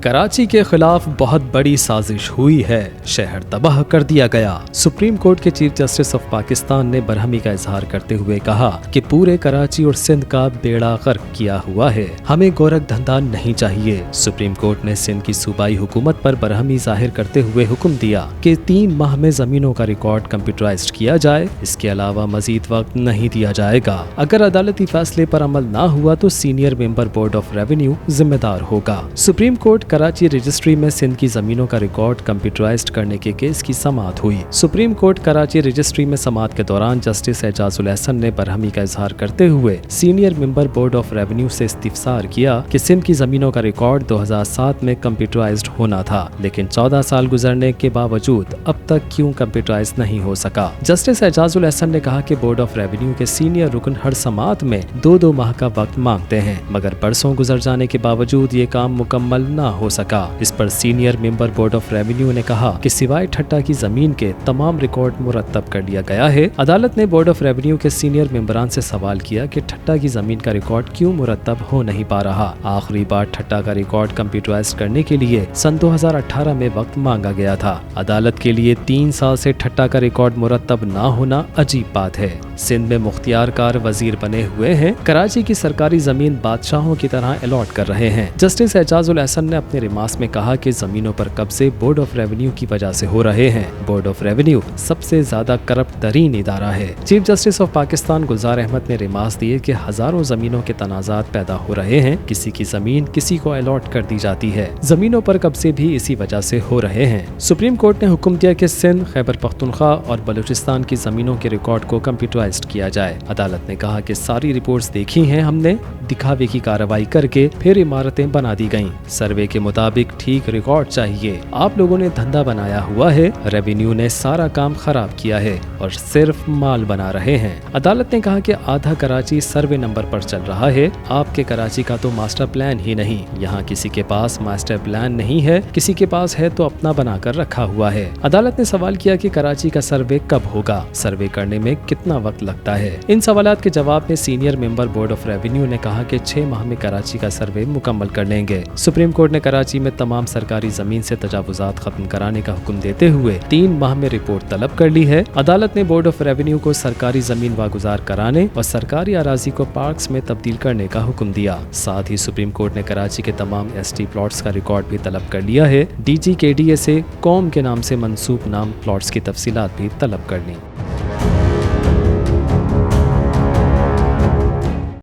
कराची के खिलाफ बहुत बड़ी साजिश हुई है, शहर तबाह कर दिया गया। सुप्रीम कोर्ट के चीफ जस्टिस ऑफ पाकिस्तान ने बरहमी का इजहार करते हुए कहा कि पूरे कराची और सिंध का बेड़ा गर्क किया हुआ है, हमें गोरख धंधा नहीं चाहिए। सुप्रीम कोर्ट ने सिंध की सूबाई हुकूमत पर बरहमी जाहिर करते हुए हुक्म दिया कि 3 माह में जमीनों का रिकॉर्ड कंप्यूटराइज्ड किया जाए, इसके अलावा मजीद वक्त नहीं दिया जाएगा। अगर अदालती फैसले पर अमल न हुआ तो senior member board of revenue जिम्मेदार होगा। सुप्रीम कोर्ट कराची रजिस्ट्री में सिंध की जमीनों का रिकॉर्ड कंप्यूटराइज्ड करने के केस की समाअत हुई। सुप्रीम कोर्ट कराची रजिस्ट्री में समाअत के दौरान जस्टिस एजाजुल एहसन ने बरहमी का इजहार करते हुए senior member board of revenue से इस्तिफसार किया कि सिंध की जमीनों का रिकॉर्ड 2007 में कंप्यूटराइज्ड होना था, लेकिन 14 साल गुजरने के बावजूद अब तक क्यों कंप्यूटराइज नहीं हो सका। जस्टिस एजाजुल एहसन ने कहा कि बोर्ड ऑफ रेवेन्यू के सीनियर रुकन हर समाअत में 2-2 माह का वक्त मांगते हैं, मगर बरसों गुजर जाने के बावजूद ये काम मुकम्मल न हो सका। इस पर senior member board of revenue ने कहा कि सिवाय ठट्टा की जमीन के तमाम रिकॉर्ड मुरतब कर लिया गया है। अदालत ने बोर्ड ऑफ रेवेन्यू के सीनियर मेंबरान से सवाल किया कि ठट्टा की जमीन का रिकॉर्ड क्यों मुरतब हो नहीं पा रहा। आखिरी बार ठट्टा का रिकॉर्ड कंप्यूटराइज करने के लिए सन 2018 में वक्त मांगा गया था। अदालत के लिए 3 साल से ठट्टा का रिकॉर्ड मुरतब न होना अजीब बात है। सिंध में मुख्तियारकार वजीर बने हुए हैं, कराची की सरकारी जमीन बादशाहों की तरह अलॉट कर रहे हैं। जस्टिस एजाजुल एहसन ने अपने रिमार्क्स में कहा कि जमीनों पर कब्जे बोर्ड ऑफ रेवेन्यू की वजह से हो रहे हैं। बोर्ड ऑफ रेवेन्यू सबसे ज्यादा करप्ट तरीन इदारा है। चीफ जस्टिस ऑफ पाकिस्तान गुलजार अहमद ने रिमार्क्स दिए कि हजारों जमीनों के तनाजात पैदा हो रहे हैं, किसी की जमीन किसी को अलॉट कर दी जाती है, जमीनों पर कब्जे भी इसी वजह से हो रहे हैं। सुप्रीम कोर्ट ने हुक्म दिया कि सिंध, खैबर पख्तूनख्वा और बलूचिस्तान की जमीनों के रिकॉर्ड को कंप्यूटराइज्ड किया जाए। अदालत ने कहा कि सारी रिपोर्ट्स देखी हैं हमने, दिखावे की कार्रवाई करके फिर इमारतें बना दी गईं। सर्वे के मुताबिक ठीक रिकॉर्ड चाहिए। आप लोगों ने धंधा बनाया हुआ है, रेवेन्यू ने सारा काम खराब किया है और सिर्फ माल बना रहे हैं। अदालत ने कहा कि आधा कराची सर्वे नंबर पर चल रहा है। आपके कराची का तो मास्टर प्लान ही नहीं, यहाँ किसी के पास मास्टर प्लान नहीं है, किसी के पास है तो अपना बनाकर रखा हुआ है। अदालत ने सवाल किया कि कराची का सर्वे कब होगा, सर्वे करने में कितना वक्त लगता है। इन सवालात के जवाब में senior member board of revenue ने कहा कि 6 माह में कराची का सर्वे मुकम्मल कर लेंगे। सुप्रीम कोर्ट ने कराची में तमाम सरकारी जमीन से तजावुजात खत्म कराने का हुक्म देते हुए 3 माह में रिपोर्ट तलब कर ली है। अदालत ने बोर्ड ऑफ रेवेन्यू को सरकारी जमीन वागुजार कराने और सरकारी अराजी को पार्क्स में तब्दील करने का हुक्म दिया। साथ ही सुप्रीम कोर्ट ने कराची के तमाम एसटी प्लॉट्स का रिकॉर्ड भी तलब कर लिया है। DGKDA से कौम के नाम से मंसूब नाम प्लॉट्स की तफसीलात भी तलब कर ली।